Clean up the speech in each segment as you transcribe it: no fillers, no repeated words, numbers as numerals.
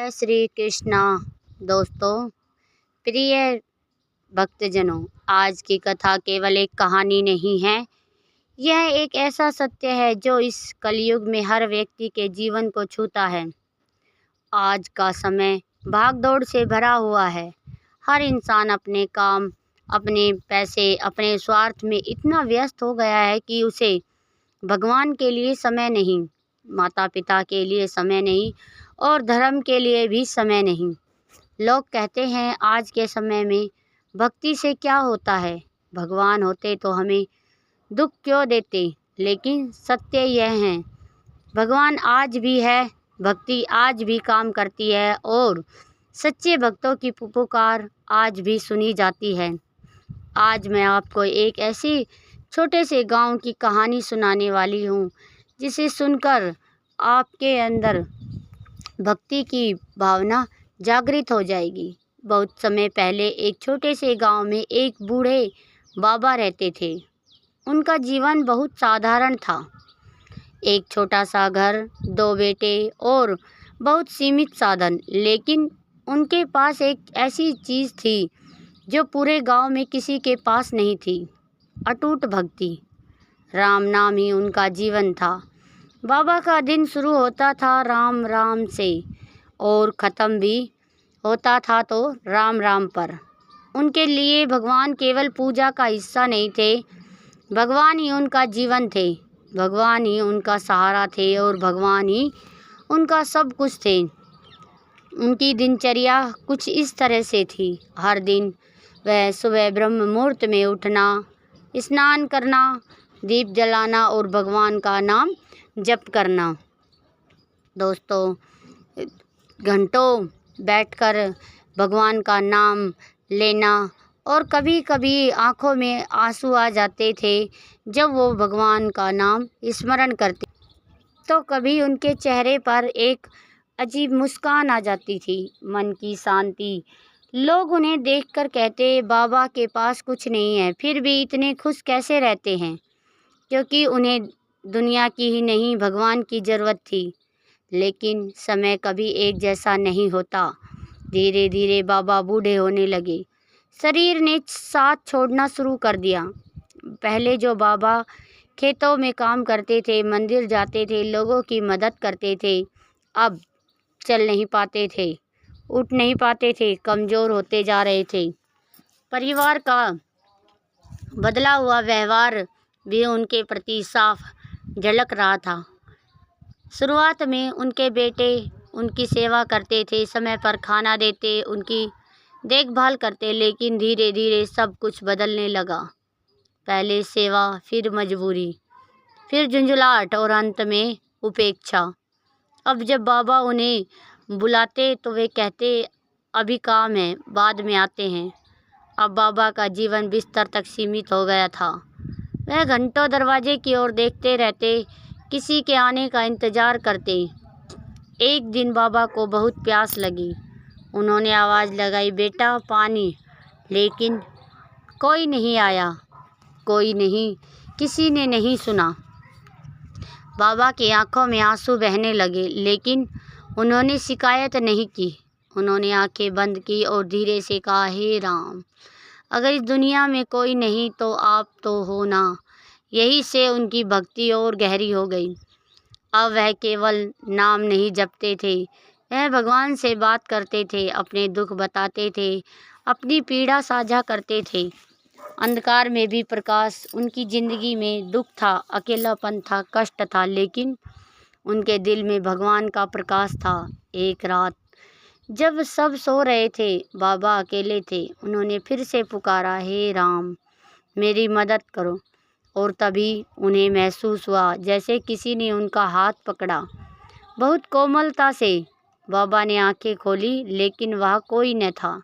जय श्री कृष्णा। दोस्तों, प्रिय भक्तजनों, आज की कथा केवल एक कहानी नहीं है। यह एक ऐसा सत्य है जो इस कलयुग में हर व्यक्ति के जीवन को छूता है। आज का समय भागदौड़ से भरा हुआ है। हर इंसान अपने काम, अपने पैसे, अपने स्वार्थ में इतना व्यस्त हो गया है कि उसे भगवान के लिए समय नहीं, माता पिता के लिए समय नहीं और धर्म के लिए भी समय नहीं। लोग कहते हैं आज के समय में भक्ति से क्या होता है, भगवान होते तो हमें दुख क्यों देते। लेकिन सत्य यह है, भगवान आज भी है, भक्ति आज भी काम करती है और सच्चे भक्तों की पुकार आज भी सुनी जाती है। आज मैं आपको एक ऐसी छोटे से गांव की कहानी सुनाने वाली हूँ जिसे सुनकर आपके अंदर भक्ति की भावना जागृत हो जाएगी। बहुत समय पहले एक छोटे से गांव में एक बूढ़े बाबा रहते थे। उनका जीवन बहुत साधारण था। एक छोटा सा घर, दो बेटे और बहुत सीमित साधन। लेकिन उनके पास एक ऐसी चीज़ थी जो पूरे गांव में किसी के पास नहीं थी, अटूट भक्ति। राम नाम ही उनका जीवन था। बाबा का दिन शुरू होता था राम राम से और ख़त्म भी होता था तो राम राम पर। उनके लिए भगवान केवल पूजा का हिस्सा नहीं थे, भगवान ही उनका जीवन थे, भगवान ही उनका सहारा थे और भगवान ही उनका सब कुछ थे। उनकी दिनचर्या कुछ इस तरह से थी। हर दिन वह सुबह ब्रह्म मुहूर्त में उठना, स्नान करना, दीप जलाना और भगवान का नाम जप करना। दोस्तों, घंटों बैठकर भगवान का नाम लेना और कभी कभी आंखों में आंसू आ जाते थे जब वो भगवान का नाम स्मरण करते, तो कभी उनके चेहरे पर एक अजीब मुस्कान आ जाती थी, मन की शांति। लोग उन्हें देखकर कहते, बाबा के पास कुछ नहीं है, फिर भी इतने खुश कैसे रहते हैं? क्योंकि उन्हें दुनिया की ही नहीं, भगवान की ज़रूरत थी। लेकिन समय कभी एक जैसा नहीं होता। धीरे धीरे बाबा बूढ़े होने लगे। शरीर ने साथ छोड़ना शुरू कर दिया। पहले जो बाबा खेतों में काम करते थे, मंदिर जाते थे, लोगों की मदद करते थे, अब चल नहीं पाते थे, उठ नहीं पाते थे, कमज़ोर होते जा रहे थे। परिवार का बदला हुआ व्यवहार भी उनके प्रति साफ झलक रहा था। शुरुआत में उनके बेटे उनकी सेवा करते थे, समय पर खाना देते, उनकी देखभाल करते, लेकिन धीरे धीरे सब कुछ बदलने लगा। पहले सेवा, फिर मजबूरी, फिर झुंझलाहट और अंत में उपेक्षा। अब जब बाबा उन्हें बुलाते तो वे कहते, अभी काम है, बाद में आते हैं। अब बाबा का जीवन बिस्तर तक सीमित हो गया था। वह घंटों दरवाजे की ओर देखते रहते, किसी के आने का इंतज़ार करते। एक दिन बाबा को बहुत प्यास लगी। उन्होंने आवाज़ लगाई, बेटा पानी। लेकिन कोई नहीं आया, कोई नहीं, किसी ने नहीं सुना। बाबा की आंखों में आंसू बहने लगे, लेकिन उन्होंने शिकायत नहीं की। उन्होंने आंखें बंद की और धीरे से कहा, हे राम, अगर इस दुनिया में कोई नहीं तो आप तो हो ना। यही से उनकी भक्ति और गहरी हो गई। अब वह केवल नाम नहीं जपते थे, वह भगवान से बात करते थे, अपने दुख बताते थे, अपनी पीड़ा साझा करते थे। अंधकार में भी प्रकाश। उनकी ज़िंदगी में दुख था, अकेलापन था, कष्ट था, लेकिन उनके दिल में भगवान का प्रकाश था। एक रात जब सब सो रहे थे, बाबा अकेले थे, उन्होंने फिर से पुकारा, हे राम, मेरी मदद करो। और तभी उन्हें महसूस हुआ जैसे किसी ने उनका हाथ पकड़ा। बहुत कोमलता से बाबा ने आंखें खोली, लेकिन वहाँ कोई न था।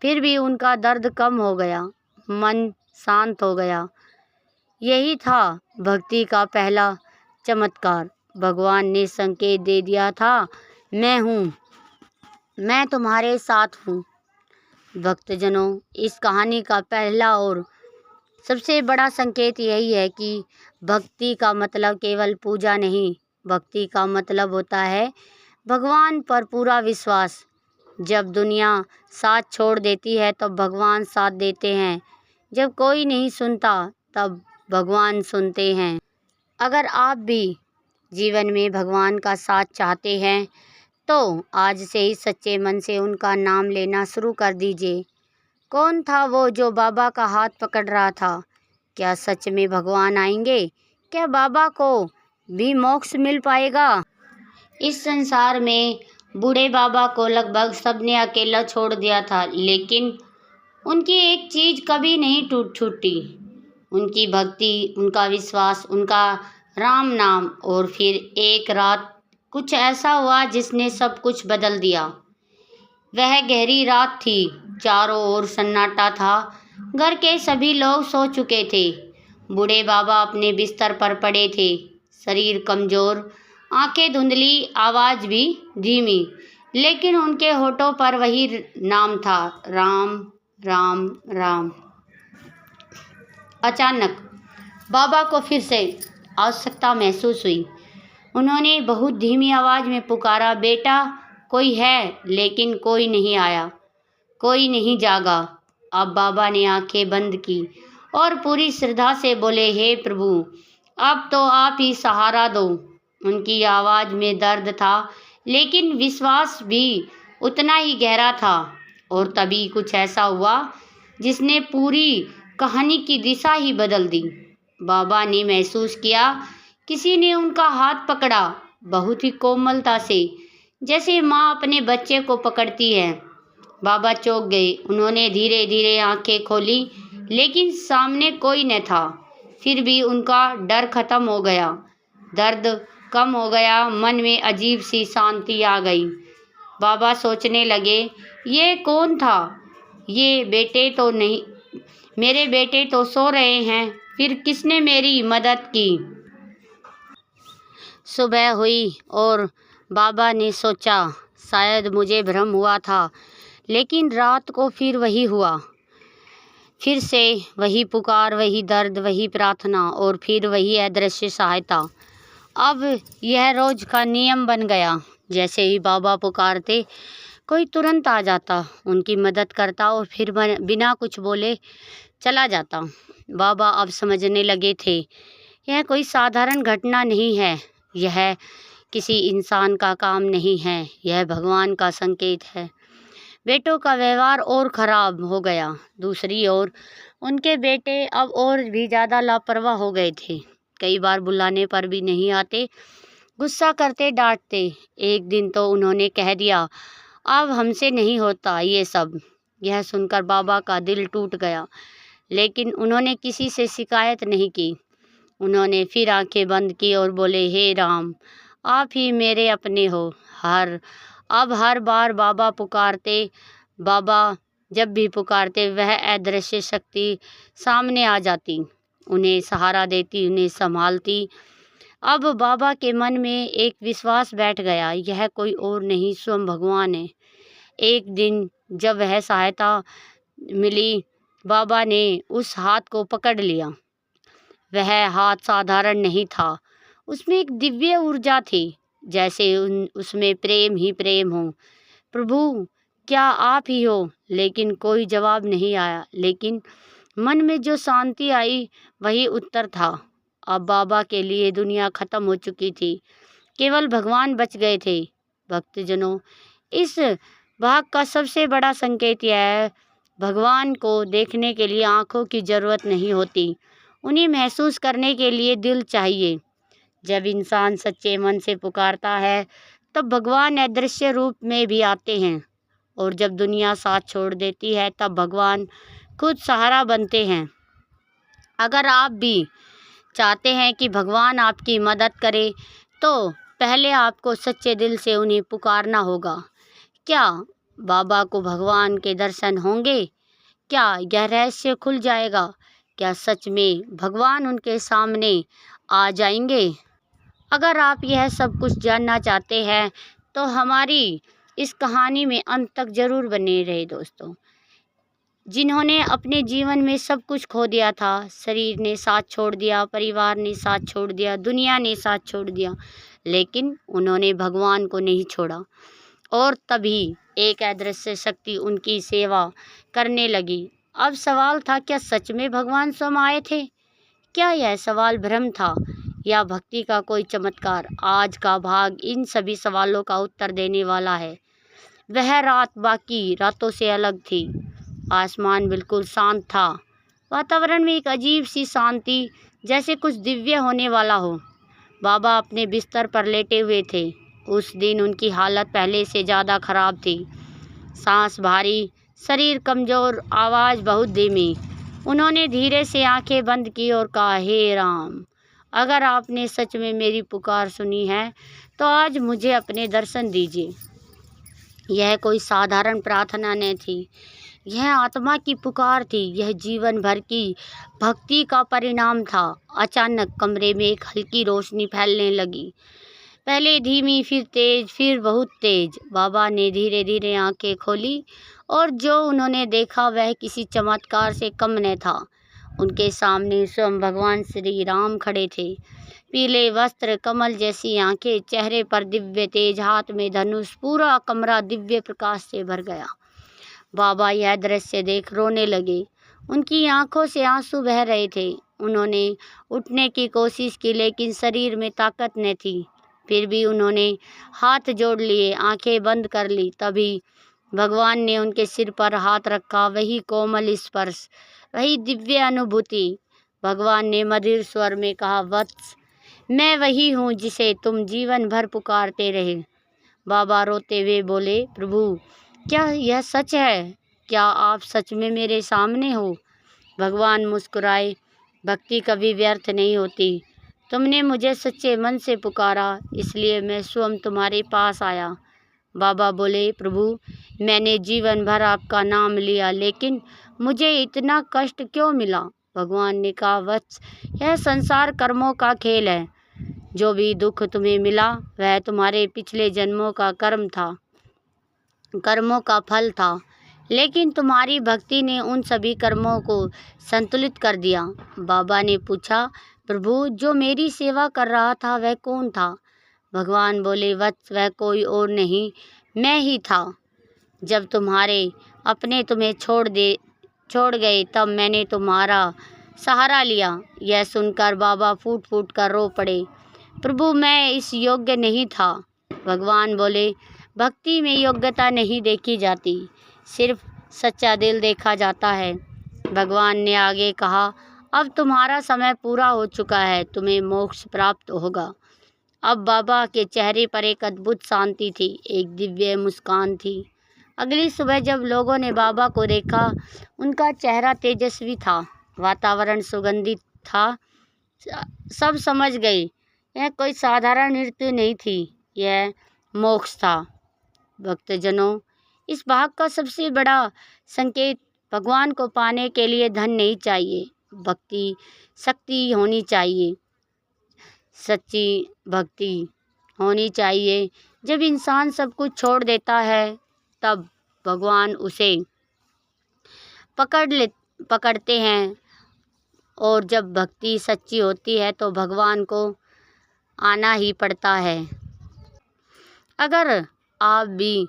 फिर भी उनका दर्द कम हो गया, मन शांत हो गया। यही था भक्ति का पहला चमत्कार। भगवान ने संकेत दे दिया था, मैं हूँ, मैं तुम्हारे साथ हूँ। भक्तजनों, इस कहानी का पहला और सबसे बड़ा संकेत यही है कि भक्ति का मतलब केवल पूजा नहीं, भक्ति का मतलब होता है भगवान पर पूरा विश्वास। जब दुनिया साथ छोड़ देती है तो भगवान साथ देते हैं। जब कोई नहीं सुनता तब भगवान सुनते हैं। अगर आप भी जीवन में भगवान का साथ चाहते हैं तो आज से ही सच्चे मन से उनका नाम लेना शुरू कर दीजिए। कौन था वो जो बाबा का हाथ पकड़ रहा था? क्या सच में भगवान आएंगे? क्या बाबा को भी मोक्ष मिल पाएगा? इस संसार में बूढ़े बाबा को लगभग सबने अकेला छोड़ दिया था, लेकिन उनकी एक चीज़ कभी नहीं छूटी। उनकी भक्ति, उनका विश्वास, उनका राम नाम। और फिर एक रात कुछ ऐसा हुआ जिसने सब कुछ बदल दिया। वह गहरी रात थी, चारों ओर सन्नाटा था। घर के सभी लोग सो चुके थे। बूढ़े बाबा अपने बिस्तर पर पड़े थे, शरीर कमज़ोर, आंखें धुंधली, आवाज़ भी धीमी, लेकिन उनके होठों पर वही नाम था, राम राम राम। अचानक बाबा को फिर से आवश्यकता महसूस हुई। उन्होंने बहुत धीमी आवाज़ में पुकारा, बेटा कोई है? लेकिन कोई नहीं आया, कोई नहीं जागा। अब बाबा ने आंखें बंद की और पूरी श्रद्धा से बोले, हे प्रभु, अब तो आप ही सहारा दो। उनकी आवाज़ में दर्द था, लेकिन विश्वास भी उतना ही गहरा था। और तभी कुछ ऐसा हुआ जिसने पूरी कहानी की दिशा ही बदल दी। बाबा ने महसूस किया किसी ने उनका हाथ पकड़ा, बहुत ही कोमलता से, जैसे माँ अपने बच्चे को पकड़ती है। बाबा चौंक गए। उन्होंने धीरे धीरे आंखें खोली, लेकिन सामने कोई न था। फिर भी उनका डर खत्म हो गया, दर्द कम हो गया, मन में अजीब सी शांति आ गई। बाबा सोचने लगे, ये कौन था? ये बेटे तो नहीं, मेरे बेटे तो सो रहे हैं, फिर किसने मेरी मदद की? सुबह हुई और बाबा ने सोचा, शायद मुझे भ्रम हुआ था। लेकिन रात को फिर वही हुआ, फिर से वही पुकार, वही दर्द, वही प्रार्थना, और फिर वही अदृश्य सहायता। अब यह रोज का नियम बन गया। जैसे ही बाबा पुकारते, कोई तुरंत आ जाता, उनकी मदद करता और फिर बिना कुछ बोले चला जाता। बाबा अब समझने लगे थे, यह कोई साधारण घटना नहीं है, यह किसी इंसान का काम नहीं है, यह भगवान का संकेत है। बेटों का व्यवहार और खराब हो गया। दूसरी ओर उनके बेटे अब और भी ज़्यादा लापरवाह हो गए थे। कई बार बुलाने पर भी नहीं आते, गुस्सा करते, डांटते। एक दिन तो उन्होंने कह दिया, अब हमसे नहीं होता ये सब। यह सुनकर बाबा का दिल टूट गया, लेकिन उन्होंने किसी से शिकायत नहीं की। उन्होंने फिर आंखें बंद की और बोले, हे राम, आप ही मेरे अपने हो। अब हर बार बाबा पुकारते, बाबा जब भी पुकारते, वह अदृश्य शक्ति सामने आ जाती, उन्हें सहारा देती, उन्हें संभालती। अब बाबा के मन में एक विश्वास बैठ गया, यह कोई और नहीं, स्वयं भगवान है। एक दिन जब वह सहायता मिली, बाबा ने उस हाथ को पकड़ लिया। वह हाथ साधारण नहीं था, उसमें एक दिव्य ऊर्जा थी, जैसे उसमें प्रेम ही प्रेम हो। प्रभु, क्या आप ही हो? लेकिन कोई जवाब नहीं आया, लेकिन मन में जो शांति आई वही उत्तर था। अब बाबा के लिए दुनिया खत्म हो चुकी थी, केवल भगवान बच गए थे। भक्तजनों, इस भाग का सबसे बड़ा संकेत यह है, भगवान को देखने के लिए आँखों की ज़रूरत नहीं होती, उन्हें महसूस करने के लिए दिल चाहिए। जब इंसान सच्चे मन से पुकारता है तब भगवान अदृश्य रूप में भी आते हैं, और जब दुनिया साथ छोड़ देती है तब भगवान खुद सहारा बनते हैं। अगर आप भी चाहते हैं कि भगवान आपकी मदद करे, तो पहले आपको सच्चे दिल से उन्हें पुकारना होगा। क्या बाबा को भगवान के दर्शन होंगे? क्या यह रहस्य खुल जाएगा? क्या सच में भगवान उनके सामने आ जाएंगे? अगर आप यह सब कुछ जानना चाहते हैं तो हमारी इस कहानी में अंत तक ज़रूर बने रहे दोस्तों। जिन्होंने अपने जीवन में सब कुछ खो दिया था, शरीर ने साथ छोड़ दिया, परिवार ने साथ छोड़ दिया, दुनिया ने साथ छोड़ दिया, लेकिन उन्होंने भगवान को नहीं छोड़ा और तभी एक अदृश्य शक्ति उनकी सेवा करने लगी। अब सवाल था, क्या सच में भगवान स्वयं आए थे? क्या यह सवाल भ्रम था या भक्ति का कोई चमत्कार? आज का भाग इन सभी सवालों का उत्तर देने वाला है। वह रात बाकी रातों से अलग थी। आसमान बिल्कुल शांत था। वातावरण में एक अजीब सी शांति, जैसे कुछ दिव्य होने वाला हो। बाबा अपने बिस्तर पर लेटे हुए थे। उस दिन उनकी हालत पहले से ज़्यादा खराब थी। सांस भारी, शरीर कमज़ोर, आवाज़ बहुत धीमी। उन्होंने धीरे से आंखें बंद की और कहा, हे राम, अगर आपने सच में मेरी पुकार सुनी है तो आज मुझे अपने दर्शन दीजिए। यह कोई साधारण प्रार्थना न थी, यह आत्मा की पुकार थी। यह जीवन भर की भक्ति का परिणाम था। अचानक कमरे में एक हल्की रोशनी फैलने लगी, पहले धीमी, फिर तेज, फिर बहुत तेज। बाबा ने धीरे धीरे आंखें खोली और जो उन्होंने देखा वह किसी चमत्कार से कम न था। उनके सामने स्वयं भगवान श्री राम खड़े थे। पीले वस्त्र, कमल जैसी आंखें, चेहरे पर दिव्य तेज, हाथ में धनुष। पूरा कमरा दिव्य प्रकाश से भर गया। बाबा यह दृश्य देख रोने लगे। उनकी आंखों से आंसू बह रहे थे। उन्होंने उठने की कोशिश की लेकिन शरीर में ताकत न थी। फिर भी उन्होंने हाथ जोड़ लिए, आंखें बंद कर ली। तभी भगवान ने उनके सिर पर हाथ रखा। वही कोमल स्पर्श, वही दिव्य अनुभूति। भगवान ने मधुर स्वर में कहा, वत्स, मैं वही हूँ जिसे तुम जीवन भर पुकारते रहे। बाबा रोते हुए बोले, प्रभु, क्या यह सच है? क्या आप सच में मेरे सामने हो? भगवान मुस्कुराए, भक्ति कभी व्यर्थ नहीं होती। तुमने मुझे सच्चे मन से पुकारा, इसलिए मैं स्वयं तुम्हारे पास आया। बाबा बोले, प्रभु, मैंने जीवन भर आपका नाम लिया, लेकिन मुझे इतना कष्ट क्यों मिला? भगवान ने कहा, वत्स, यह संसार कर्मों का खेल है। जो भी दुख तुम्हें मिला वह तुम्हारे पिछले जन्मों का कर्मों का फल था। लेकिन तुम्हारी भक्ति ने उन सभी कर्मों को संतुलित कर दिया। बाबा ने पूछा, प्रभु, जो मेरी सेवा कर रहा था वह कौन था? भगवान बोले, वत्स, वह कोई और नहीं, मैं ही था। जब तुम्हारे अपने तुम्हें छोड़ गए तब मैंने तुम्हारा सहारा लिया। यह सुनकर बाबा फूट फूट कर रो पड़े। प्रभु, मैं इस योग्य नहीं था। भगवान बोले, भक्ति में योग्यता नहीं देखी जाती, सिर्फ सच्चा दिल देखा जाता है। भगवान ने आगे कहा, अब तुम्हारा समय पूरा हो चुका है, तुम्हें मोक्ष प्राप्त होगा। अब बाबा के चेहरे पर एक अद्भुत शांति थी, एक दिव्य मुस्कान थी। अगली सुबह जब लोगों ने बाबा को देखा, उनका चेहरा तेजस्वी था, वातावरण सुगंधित था। सब समझ गए, यह कोई साधारण मृत्यु नहीं थी, यह मोक्ष था। भक्तजनों, इस भाग का सबसे बड़ा संकेत, भगवान को पाने के लिए धन नहीं चाहिए, भक्ति शक्ति होनी चाहिए, सच्ची भक्ति होनी चाहिए। जब इंसान सब कुछ छोड़ देता है तब भगवान उसे पकड़ते हैं, और जब भक्ति सच्ची होती है तो भगवान को आना ही पड़ता है। अगर आप भी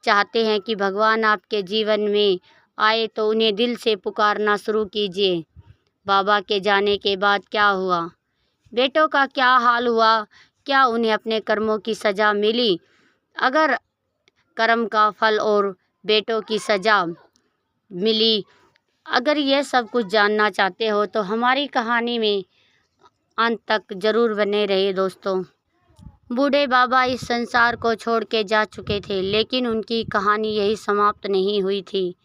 चाहते हैं कि भगवान आपके जीवन में आए तो उन्हें दिल से पुकारना शुरू कीजिए। बाबा के जाने के बाद क्या हुआ? बेटों का क्या हाल हुआ? क्या उन्हें अपने कर्मों की सज़ा मिली? अगर कर्म का फल और बेटों की सज़ा मिली, अगर यह सब कुछ जानना चाहते हो तो हमारी कहानी में अंत तक ज़रूर बने रहिए दोस्तों। बूढ़े बाबा इस संसार को छोड़ के जा चुके थे, लेकिन उनकी कहानी यही समाप्त नहीं हुई थी,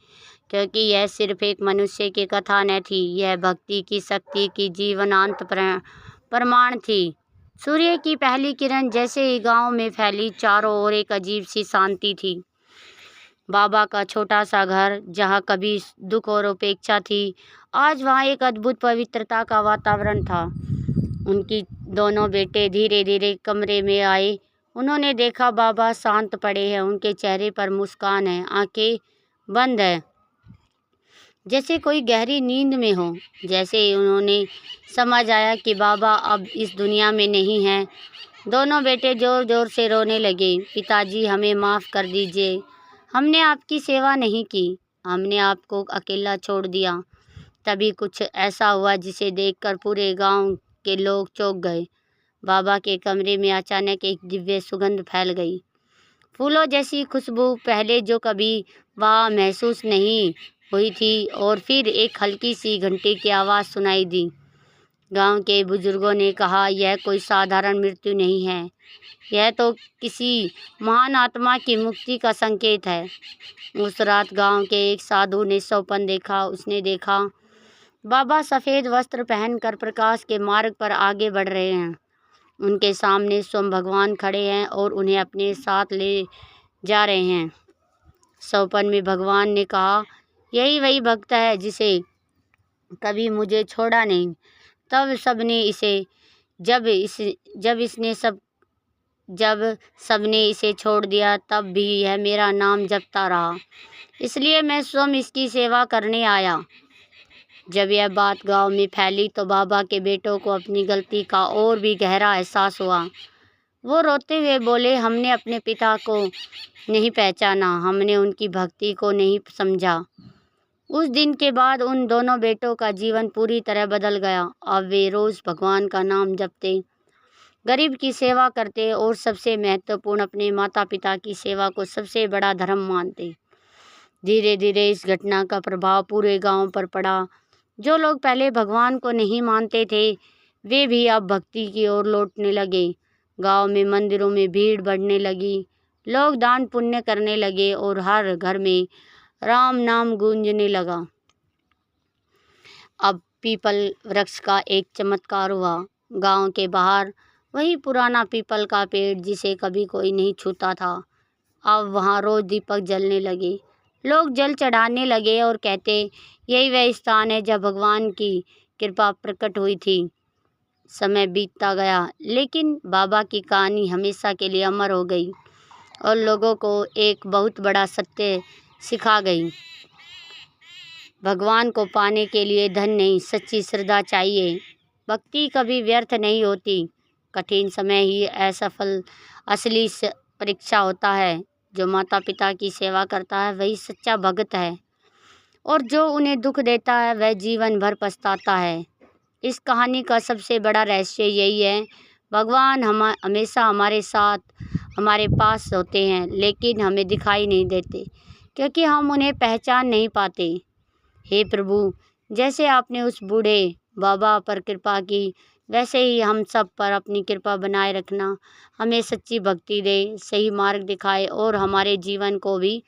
क्योंकि यह सिर्फ एक मनुष्य की कथा न थी, यह भक्ति की शक्ति की जीवनांत प्रमाण थी। सूर्य की पहली किरण जैसे ही गांव में फैली, चारों ओर एक अजीब सी शांति थी। बाबा का छोटा सा घर, जहाँ कभी दुख और उपेक्षा थी, आज वहाँ एक अद्भुत पवित्रता का वातावरण था। उनकी दोनों बेटे धीरे धीरे कमरे में आए। उन्होंने देखा बाबा शांत पड़े हैं, उनके चेहरे पर मुस्कान है, आंखें बंद है, जैसे कोई गहरी नींद में हो। जैसे ही उन्होंने समझ आया कि बाबा अब इस दुनिया में नहीं हैं, दोनों बेटे ज़ोर ज़ोर से रोने लगे। पिताजी, हमें माफ़ कर दीजिए, हमने आपकी सेवा नहीं की, हमने आपको अकेला छोड़ दिया। तभी कुछ ऐसा हुआ जिसे देखकर पूरे गांव के लोग चौंक गए। बाबा के कमरे में अचानक एक दिव्य सुगंध फैल गई। फूलों जैसी खुशबू, पहले जो कभी वहाँ महसूस नहीं हुई थी। और फिर एक हल्की सी घंटी की आवाज़ सुनाई दी। गांव के बुजुर्गों ने कहा, यह कोई साधारण मृत्यु नहीं है, यह तो किसी महान आत्मा की मुक्ति का संकेत है। उस रात गांव के एक साधु ने सपना देखा। उसने देखा बाबा सफ़ेद वस्त्र पहनकर प्रकाश के मार्ग पर आगे बढ़ रहे हैं। उनके सामने स्वयं भगवान खड़े हैं और उन्हें अपने साथ ले जा रहे हैं। सपने में भगवान ने कहा, यही वही भक्त है जिसे कभी मुझे छोड़ा नहीं। तब जब सबने इसे छोड़ दिया, तब भी यह मेरा नाम जपता रहा, इसलिए मैं स्वयं इसकी सेवा करने आया। जब यह बात गांव में फैली तो बाबा के बेटों को अपनी गलती का और भी गहरा एहसास हुआ। वो रोते हुए बोले, हमने अपने पिता को नहीं पहचाना, हमने उनकी भक्ति को नहीं समझा। उस दिन के बाद उन दोनों बेटों का जीवन पूरी तरह बदल गया। अब वे रोज़ भगवान का नाम जपते, गरीब की सेवा करते और सबसे महत्वपूर्ण, अपने माता पिता की सेवा को सबसे बड़ा धर्म मानते। धीरे धीरे इस घटना का प्रभाव पूरे गांव पर पड़ा। जो लोग पहले भगवान को नहीं मानते थे, वे भी अब भक्ति की ओर लौटने लगे। गांव में मंदिरों में भीड़ बढ़ने लगी, लोग दान पुण्य करने लगे और हर घर में राम नाम गूंजने लगा। अब पीपल वृक्ष का एक चमत्कार हुआ। गांव के बाहर वही पुराना पीपल का पेड़ जिसे कभी कोई नहीं छूता था, अब वहाँ रोज दीपक जलने लगे। लोग जल चढ़ाने लगे और कहते, यही वह स्थान है जब भगवान की कृपा प्रकट हुई थी। समय बीतता गया, लेकिन बाबा की कहानी हमेशा के लिए अमर हो गई और लोगों को एक बहुत बड़ा सत्य सिखा गई। भगवान को पाने के लिए धन नहीं, सच्ची श्रद्धा चाहिए। भक्ति कभी व्यर्थ नहीं होती। कठिन समय ही असफल असली परीक्षा होता है। जो माता पिता की सेवा करता है वही सच्चा भक्त है, और जो उन्हें दुख देता है वह जीवन भर पछताता है। इस कहानी का सबसे बड़ा रहस्य यही है, भगवान हमेशा हमारे साथ, हमारे पास होते हैं, लेकिन हमें दिखाई नहीं देते क्योंकि हम उन्हें पहचान नहीं पाते। हे प्रभु, जैसे आपने उस बूढ़े बाबा पर कृपा की, वैसे ही हम सब पर अपनी कृपा बनाए रखना। हमें सच्ची भक्ति दे, सही मार्ग दिखाए और हमारे जीवन को भी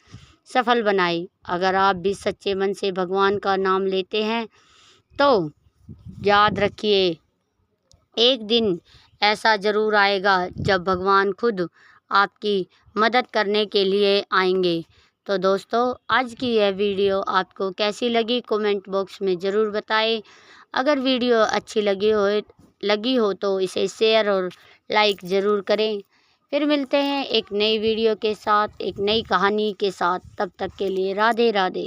सफल बनाए। अगर आप भी सच्चे मन से भगवान का नाम लेते हैं तो याद रखिए, एक दिन ऐसा ज़रूर आएगा जब भगवान खुद आपकी मदद करने के लिए आएंगे। तो दोस्तों, आज की यह वीडियो आपको कैसी लगी कमेंट बॉक्स में ज़रूर बताएं। अगर वीडियो अच्छी लगी हो तो इसे शेयर और लाइक ज़रूर करें। फिर मिलते हैं एक नई वीडियो के साथ, एक नई कहानी के साथ। तब तक के लिए राधे राधे।